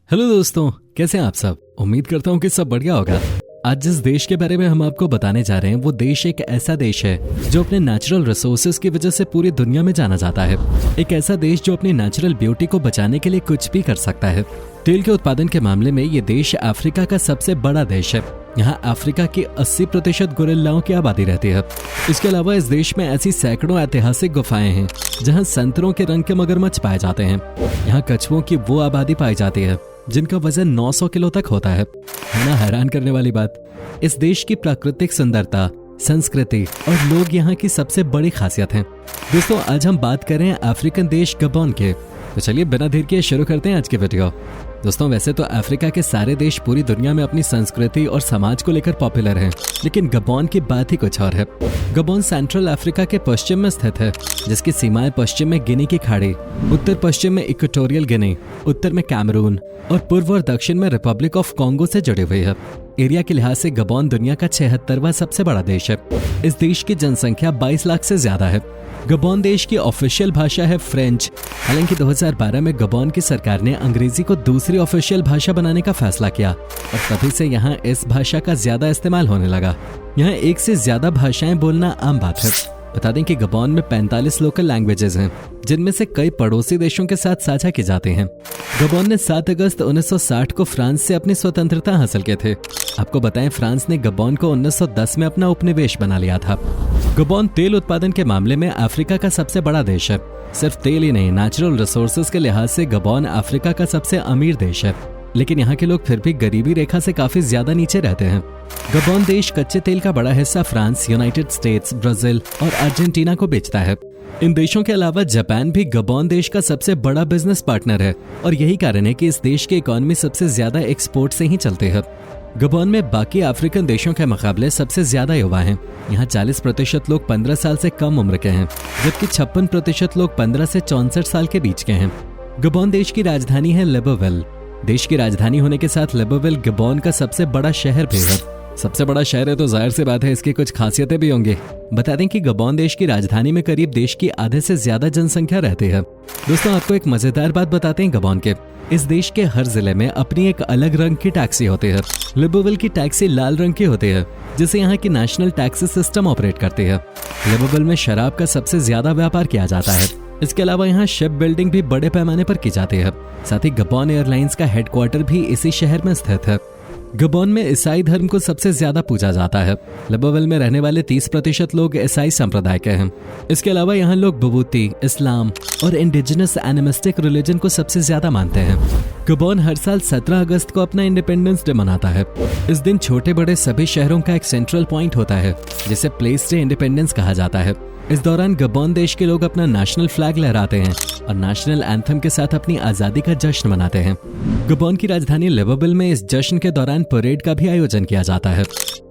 Hello दोस्तों, कैसे हैं आप सब। उम्मीद करता हूँ कि सब बढ़िया होगा। आज जिस देश के बारे में हम आपको बताने जा रहे हैं वो देश एक ऐसा देश है जो अपने नेचुरल रिसोर्सेज की वजह से पूरी दुनिया में जाना जाता है। एक ऐसा देश जो अपनी नेचुरल ब्यूटी को बचाने के लिए कुछ भी कर सकता है। तेल के उत्पादन के मामले में ये देश अफ्रीका का सबसे बड़ा देश है। यहाँ अफ्रीका की 80% गोरिल्लाओं की आबादी रहती है। इसके अलावा इस देश में ऐसी सैकड़ों ऐतिहासिक गुफाएं हैं जहाँ संतरों के रंग के मगरमच्छ पाए जाते हैं। यहाँ कछुओं की वो आबादी पाई जाती है जिनका वजन 900 किलो तक होता है ना हैरान करने वाली बात। इस देश की प्राकृतिक सुंदरता, संस्कृति और लोग यहाँ की सबसे बड़ी खासियत हैं। दोस्तों, आज हम बात कर रहे हैं अफ्रीकन देश गबोन के। तो चलिए बिना देर किए शुरू करते हैं आज की वीडियो। दोस्तों, वैसे तो अफ्रीका के सारे देश पूरी दुनिया में अपनी संस्कृति और समाज को लेकर पॉपुलर हैं, लेकिन गबोन की बात ही कुछ और है। गबोन सेंट्रल अफ्रीका के पश्चिम में स्थित है, जिसकी सीमाएं पश्चिम में गिनी की खाड़ी, उत्तर पश्चिम में इक्वेटोरियल गिनी, उत्तर में कैमरून और पूर्व और दक्षिण में रिपब्लिक ऑफ कॉन्गो से जुड़ी हुई है। एरिया के लिहाज से गबोन दुनिया का 76वां सबसे बड़ा देश है। इस देश की जनसंख्या 22 लाख से ज्यादा है। गबोन देश की ऑफिशियल भाषा है फ्रेंच। हालांकि 2012 में गबोन की सरकार ने अंग्रेजी को दूसरी ऑफिशियल भाषा बनाने का फैसला किया और तभी से यहाँ इस भाषा का ज्यादा इस्तेमाल होने लगा। यहाँ एक से ज्यादा भाषाएं बोलना आम बात है। बता दें कि गबोन में 45 लोकल लैंग्वेजेस हैं, जिनमें से कई पड़ोसी देशों के साथ साझा की जाती हैं। गबोन ने 7 अगस्त 1960 को फ्रांस से अपनी स्वतंत्रता हासिल की थी। आपको बताएं, फ्रांस ने गबोन को 1910 में अपना उपनिवेश बना लिया था। गबोन तेल उत्पादन के मामले में अफ्रीका का सबसे बड़ा देश है। सिर्फ तेल ही नहीं, नेचुरल रिसोर्सेज के लिहाज से गबोन अफ्रीका का सबसे अमीर देश है। लेकिन यहाँ के लोग फिर भी गरीबी रेखा से काफी ज्यादा नीचे रहते हैं। गबोन देश कच्चे तेल का बड़ा हिस्सा फ्रांस, यूनाइटेड स्टेट्स, ब्राजील और अर्जेंटीना को बेचता है। इन देशों के अलावा जापान भी गबोन देश का सबसे बड़ा बिजनेस पार्टनर है और यही कारण है कि इस देश की इकोनॉमी सबसे ज्यादा एक्सपोर्ट से ही चलती है। गबोन में बाकी अफ्रीकन देशों के मुकाबले सबसे ज्यादा युवा हैं। यहाँ 40% लोग 15 साल से कम उम्र के हैं, जबकि 56% लोग 15 से 64 साल के बीच के हैं। गबोन देश की राजधानी है लिब्रेविल। देश की राजधानी होने के साथ लिब्रेविल गबोन का सबसे बड़ा शहर भी है। सबसे बड़ा शहर है तो जाहिर सी बात है इसकी कुछ खासियतें भी होंगी। बता दें कि गबोन देश की राजधानी में करीब देश की आधे से ज्यादा जनसंख्या रहती है। दोस्तों, आपको एक मजेदार बात बताते हैं गबोन के। इस देश के हर जिले में अपनी एक अलग रंग की टैक्सी होती है। लिब्रेविल की टैक्सी लाल रंग की होती है, जिसे यहाँ की नेशनल टैक्सी सिस्टम ऑपरेट करती है। लिब्रेविल में शराब का सबसे ज्यादा व्यापार किया जाता है। इसके अलावा यहाँ शिप बिल्डिंग भी बड़े पैमाने पर की जाती है। साथ ही गबोन एयरलाइंस का हेडक्वार्टर भी इसी शहर में स्थित है। गबोन में ईसाई धर्म को सबसे ज्यादा पूजा जाता है। लिब्रेविल में रहने वाले 30% लोग ईसाई संप्रदाय के हैं। इसके अलावा यहाँ लोग बुबूती, इस्लाम और इंडिजिनस एनिमिस्टिक रिलीजन को सबसे ज्यादा मानते हैं। गबोन हर साल 17 अगस्त को अपना इंडिपेंडेंस डे मनाता है। इस दिन छोटे बड़े सभी शहरों का एक सेंट्रल पॉइंट होता है, जिसे प्लेस डे इंडिपेंडेंस कहा जाता है। इस दौरान गबोन देश के लोग अपना नेशनल फ्लैग लहराते हैं और नेशनल एंथम के साथ अपनी आजादी का जश्न मनाते हैं। गबोन की राजधानी लिब्रेविल में इस जश्न के दौरान परेड का भी आयोजन किया जाता है।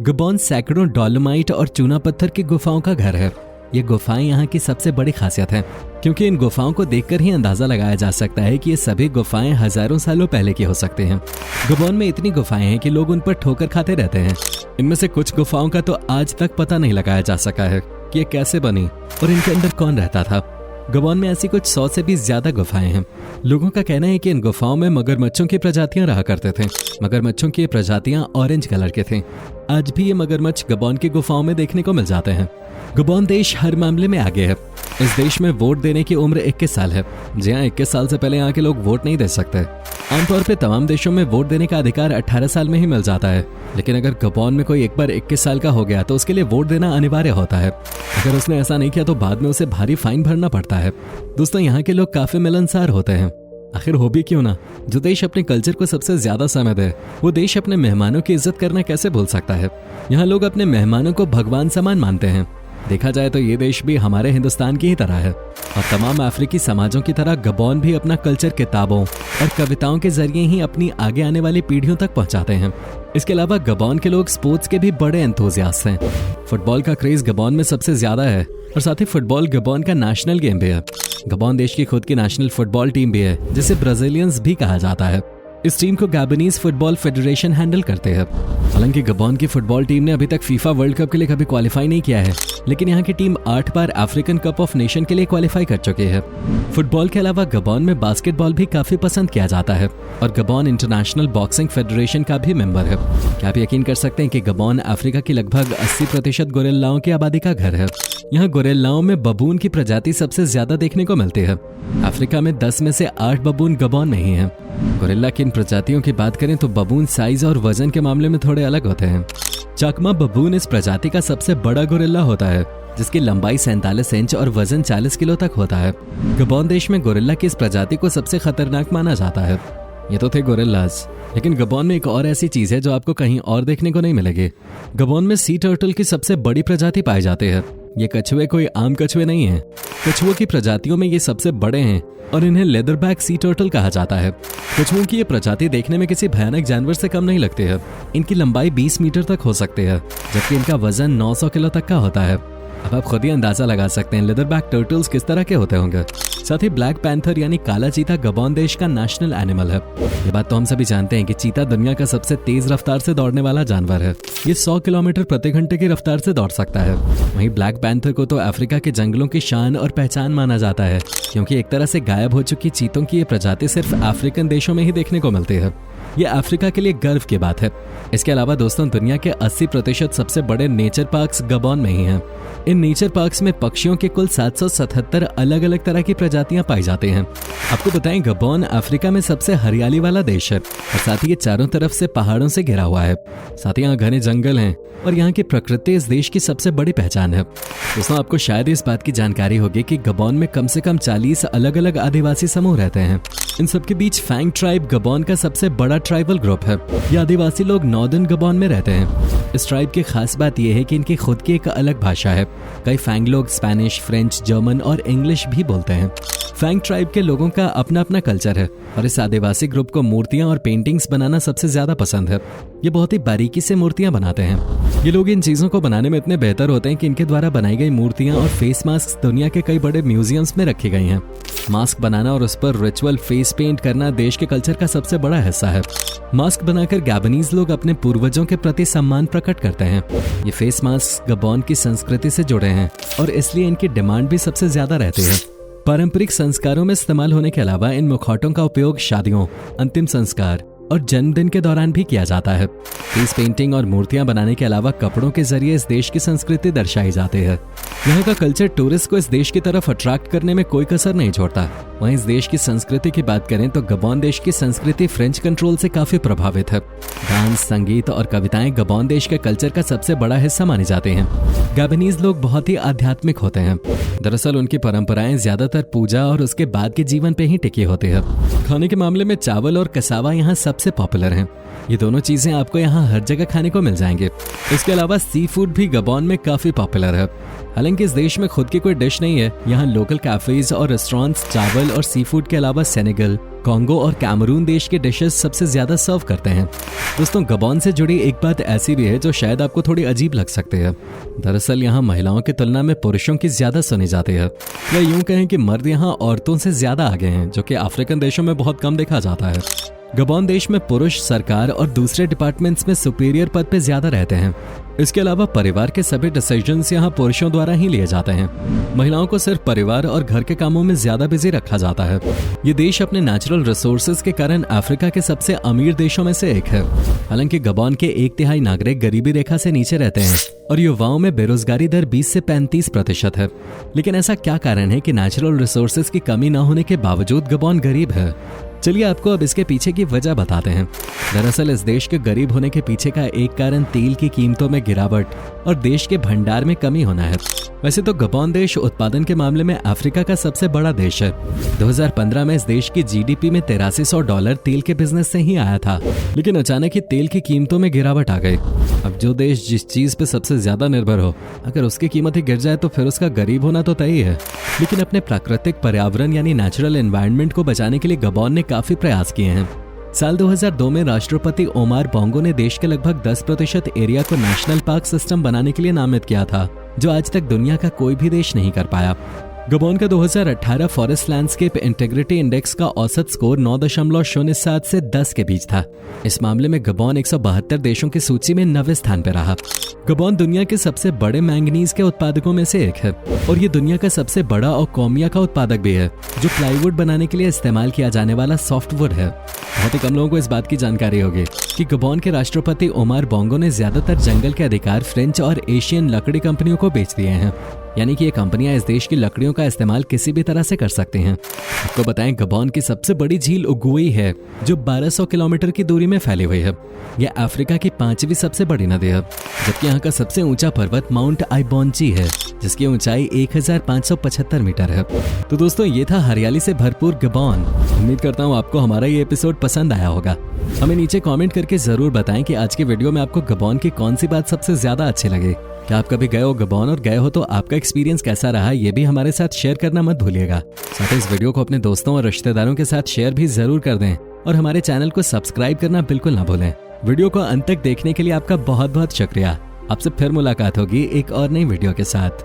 गबोन सैकड़ों डोलोमाइट और चूना पत्थर की गुफाओं का घर है। ये गुफाएं यहाँ की सबसे बड़ी खासियत है, क्योंकि इन गुफाओं को देखकर ही अंदाजा लगाया जा सकता है कि ये सभी गुफाएं हजारों सालों पहले की हो सकती हैं। गबोन में इतनी गुफाएं हैं कि लोग उन पर ठोकर खाते रहते हैं। इनमें से कुछ गुफाओं का तो आज तक पता नहीं लगाया जा सका है कि ये कैसे बनी और इनके अंदर कौन रहता था। गबोन में ऐसी कुछ 100 से भी ज्यादा गुफाएं हैं। लोगों का कहना है कि इन गुफाओं में मगरमच्छों की प्रजातियां रहा करते थे। मगरमच्छों की प्रजातियां ऑरेंज कलर के थे। आज भी ये मगरमच्छ गबोन की गुफाओं में देखने को मिल जाते हैं। गबोन देश हर मामले में आगे है। इस देश में वोट देने की उम्र 21 साल है। जी हाँ, 21 साल से पहले यहाँ के लोग वोट नहीं दे सकते। आमतौर पे तमाम देशों में वोट देने का अधिकार 18 साल में ही मिल जाता है, लेकिन अगर गबोन में कोई एक बार 21 साल का हो गया तो उसके लिए वोट देना अनिवार्य होता है। अगर उसने ऐसा नहीं किया तो बाद में उसे भारी फाइन भरना पड़ता है। दोस्तों, यहाँ के लोग काफी मिलनसार होते हैं। आखिर हो भी क्यों ना। जो देश अपने कल्चर को सबसे ज्यादा समय दे, वो देश अपने मेहमानों की इज्जत करना कैसे भूल सकता है। यहाँ लोग अपने मेहमानों को भगवान समान मानते हैं। देखा जाए तो ये देश भी हमारे हिंदुस्तान की ही तरह है और तमाम अफ्रीकी समाजों की तरह गबोन भी अपना कल्चर किताबों और कविताओं के जरिए ही अपनी आगे आने वाली पीढ़ियों तक पहुंचाते हैं। इसके अलावा गबोन के लोग स्पोर्ट्स के भी बड़े एंथुसियास्ट हैं। फुटबॉल का क्रेज गबोन में सबसे ज्यादा है और साथ ही फुटबॉल गबोन का नेशनल गेम भी है। गबोन देश की खुद की नेशनल फुटबॉल टीम भी है, जिसे ब्राजीलियंस भी कहा जाता है। इस टीम को गैबनीज फुटबॉल फेडरेशन हैंडल करते हैं। हालांकि गबोन की फुटबॉल टीम ने अभी तक फीफा वर्ल्ड कप के लिए कभी क्वालिफाई नहीं किया है, लेकिन यहाँ की team 8 bar African cup of nation के लिए क्वालिफाई कर चुकी है। फुटबॉल के अलावा गबोन में बास्केटबॉल भी काफी पसंद किया जाता है और गबोन इंटरनेशनल बॉक्सिंग फेडरेशन का भी मेंबर है। क्या आप यकीन कर सकते हैं कि गबोन अफ्रीका की लगभग 80% गोरिल्लाओं की आबादी का घर है। यहाँ गोरिल्लाओं में बबून की प्रजाति सबसे ज्यादा देखने को मिलती है। अफ्रीका में 10 में से 8 बबून गबोन में ही हैं। गोरिल्ला की इन प्रजातियों की बात करें तो बबून साइज और वजन के मामले में थोड़े अलग होते हैं। चकमा बबून इस प्रजाति का सबसे बड़ा गोरिल्ला होता है, जिसकी लंबाई 47 इंच और वजन 40 किलो तक होता है। गबोन देश में गोरिल्ला की इस प्रजाति को सबसे खतरनाक माना जाता है। ये तो थे गोरिल्लास, लेकिन गबोन में एक और ऐसी चीज है जो आपको कहीं और देखने को नहीं मिलेगी। गबोन में सी टर्टल की सबसे बड़ी प्रजाति पाई जाती है। ये कछुए कोई आम कछुए नहीं है। कछुओं की प्रजातियों में ये सबसे बड़े हैं और इन्हें लेदरबैक सी टर्टल कहा जाता है। कछुओं की ये प्रजाति देखने में किसी भयानक जानवर से कम नहीं लगती है। इनकी लंबाई 20 मीटर तक हो सकती है, जबकि इनका वजन 900 किलो तक का होता है। अब आप खुद ही अंदाजा लगा सकते हैं लेदरबैक टर्टल्स किस तरह के होते होंगे। साथ ही ब्लैक पैंथर यानी काला चीता गबोन देश का नेशनल एनिमल है। ये बात तो हम सभी जानते हैं कि चीता दुनिया का सबसे तेज रफ्तार से दौड़ने वाला जानवर है। ये 100 किलोमीटर प्रति घंटे की रफ्तार से दौड़ सकता है। वहीं ब्लैक पैंथर को तो अफ्रीका के जंगलों की शान और पहचान माना जाता है, क्योंकि एक तरह से गायब हो चुकी चीतों की ये प्रजाति सिर्फ अफ्रीकन देशों में ही देखने को मिलती है। ये अफ्रीका के लिए गर्व की बात है। इसके अलावा दोस्तों, दुनिया के 80% सबसे बड़े नेचर पार्क्स गबोन में ही हैं। इन नेचर पार्क्स में पक्षियों के कुल 777 अलग अलग तरह की प्रजातियां पाई जाती हैं। आपको बताएं, गबोन अफ्रीका में सबसे हरियाली वाला देश है और साथ ही ये चारों तरफ से पहाड़ों से घिरा हुआ है। साथ ही यहाँ घने जंगल हैं और यहाँ की प्रकृति इस देश की सबसे बड़ी पहचान है। दोस्तों, आपको शायद इस बात की जानकारी होगी कि गबोन में कम से कम 40 अलग अलग आदिवासी समूह रहते हैं। इन सबके बीच फैंग ट्राइब गबोन का सबसे बड़ा ट्राइबल ग्रुप है। ये आदिवासी लोग नॉर्दर्न गबोन में रहते हैं। इस ट्राइब की खास बात यह है कि इनकी खुद की एक अलग भाषा है। कई फैंग लोग स्पेनिश, फ्रेंच, जर्मन और इंग्लिश भी बोलते हैं। फैंग ट्राइब के लोगों का अपना अपना कल्चर है और इस आदिवासी ग्रुप को मूर्तियां और पेंटिंग्स बनाना सबसे ज्यादा पसंद है। ये बहुत ही बारीकी से मूर्तियां बनाते हैं। ये लोग इन चीजों को बनाने में इतने बेहतर होते हैं कि इनके द्वारा बनाई गई मूर्तियां और फेस मास्क दुनिया के कई बड़े म्यूजियम्स में रखी गई हैं। मास्क बनाना और उस पर रिचुअल फेस पेंट करना देश के कल्चर का सबसे बड़ा हिस्सा है। मास्क बनाकर गैबनीज लोग अपने पूर्वजों के प्रति सम्मान प्रकट करते हैं। ये फेस मास्क गबोन की संस्कृति से जुड़े हैं और इसलिए इनकी डिमांड भी सबसे ज्यादा रहती है। पारंपरिक संस्कारों में इस्तेमाल होने के अलावा इन मुखौटों का उपयोग शादियों, अंतिम संस्कार और जन्मदिन के दौरान भी किया जाता है। फेस पेंटिंग और मूर्तियां बनाने के अलावा कपड़ों के जरिए इस देश की संस्कृति दर्शाई जाती है। यहाँ का कल्चर टूरिस्ट को इस देश की तरफ अट्रैक्ट करने में कोई कसर नहीं छोड़ता। वहीं इस देश की संस्कृति की बात करें तो गबोन देश की संस्कृति फ्रेंच कंट्रोल से काफी प्रभावित है। डांस, संगीत और कविताएं गबोन देश के कल्चर का सबसे बड़ा हिस्सा माने जाते हैं। गैबनीज लोग बहुत ही आध्यात्मिक होते हैं। दरअसल उनकी परंपराएं ज्यादातर पूजा और उसके बाद के जीवन पे ही टिकी होती है। खाने के मामले में चावल और कसावा यहाँ सबसे पॉपुलर हैं। ये दोनों चीजें आपको यहाँ हर जगह खाने को मिल जाएंगे। इसके अलावा सी फूड भी गबोन में काफी पॉपुलर है। हालांकि इस देश में खुद की कोई डिश नहीं है। यहाँ लोकल कैफेज और रेस्टोरेंट्स चावल और सी फूड के अलावा सेनेगल, कॉन्गो और कैमरून देश के डिशेस सबसे ज्यादा सर्व करते हैं। दोस्तों, गबोन से जुड़ी एक बात ऐसी भी है जो शायद आपको थोड़ी अजीब लग सकती है। दरअसल यहाँ महिलाओं की तुलना में पुरुषों की ज्यादा सुनी जाती है। या यूं कहें कि मर्द यहाँ औरतों से ज्यादा आगे हैं, जो कि अफ्रीकन देशों में बहुत कम देखा जाता है। गबोन देश में पुरुष सरकार और दूसरे डिपार्टमेंट्स में सुपीरियर पद पे ज्यादा रहते हैं। इसके अलावा परिवार के सभी डिसीजंस यहाँ पुरुषों द्वारा ही लिए जाते हैं। महिलाओं को सिर्फ परिवार और घर के कामों में ज्यादा बिजी रखा जाता है। ये देश अपने नेचुरल रिसोर्सेज के कारण अफ्रीका के सबसे अमीर देशों में से एक है। हालांकि गबोन के 1/3 नागरिक गरीबी रेखा से नीचे रहते हैं और युवाओं में बेरोजगारी दर 20 से 35% है। लेकिन ऐसा क्या कारण है कि नेचुरल रिसोर्सेज की कमी न होने के बावजूद गबोन गरीब है? चलिए आपको अब इसके पीछे की वजह बताते हैं। दरअसल इस देश के गरीब होने के पीछे का एक कारण तेल की कीमतों में गिरावट और देश के भंडार में कमी होना है। वैसे तो गबोन देश उत्पादन के मामले में अफ्रीका का सबसे बड़ा देश है। 2015 में इस देश की जीडीपी में $8300 तेल के बिजनेस से ही आया था। लेकिन अचानक ही तेल की कीमतों में गिरावट आ गई। अब जो देश जिस चीज पे सबसे ज्यादा निर्भर हो, अगर उसकी कीमत ही गिर जाए तो फिर उसका गरीब होना तो तय ही है। लेकिन अपने प्राकृतिक पर्यावरण यानी नेचुरल एनवायरनमेंट को बचाने के लिए गबोन ने काफी प्रयास किए हैं। साल 2002 में राष्ट्रपति ओमार बोंगो ने देश के लगभग 10% एरिया को नेशनल पार्क सिस्टम बनाने के लिए नामित किया था, जो आज तक दुनिया का कोई भी देश नहीं कर पाया। गबोन का 2018 फॉरेस्ट लैंडस्केप इंटेग्रिटी इंडेक्स का औसत स्कोर 9.07 से 10 के बीच था। इस मामले में गबोन 172 देशों की सूची में 9वें स्थान पर रहा। गबोन दुनिया के सबसे बड़े मैंगनीज के उत्पादकों में से एक है और ये दुनिया का सबसे बड़ा और कोमिया का उत्पादक भी है, जो प्लाईवुड बनाने के लिए इस्तेमाल किया जाने वाला सॉफ्टवुड है। बहुत ही कम लोगों को इस बात की जानकारी होगी कि गबोन के राष्ट्रपति ओमार बोंगो ने ज्यादातर जंगल के अधिकार फ्रेंच और एशियन लकड़ी कंपनियों को बेच दिए हैं, यानी कि ये कंपनियां इस देश की लकड़ियों का इस्तेमाल किसी भी तरह से कर सकती हैं। आपको बताएं, गबोन की सबसे बड़ी झील उगुई है, जो 1200 किलोमीटर की दूरी में फैली हुई है। यह अफ्रीका की 5वीं सबसे बड़ी नदी है, जबकि यहाँ का सबसे ऊंचा पर्वत माउंट आइबोंची है, जिसकी ऊंचाई 1575 मीटर है। तो दोस्तों, ये था हरियाली से भरपूर गबोन। उम्मीद करता हूँ आपको हमारा ये एपिसोड पसंद आया होगा। हमें नीचे कमेंट करके जरूर बताएं कि आज के वीडियो में आपको गबोन की कौन सी बात सबसे ज्यादा अच्छी लगी। क्या आप कभी गए हो गबोन, और गए हो तो आपका एक्सपीरियंस कैसा रहा, ये भी हमारे साथ शेयर करना मत भूलिएगा। साथ ही इस वीडियो को अपने दोस्तों और रिश्तेदारों के साथ शेयर भी जरूर कर दें और हमारे चैनल को सब्सक्राइब करना बिल्कुल ना भूलें। वीडियो को अंत तक देखने के लिए आपका बहुत बहुत शुक्रिया। आपसे फिर मुलाकात होगी एक और नई वीडियो के साथ।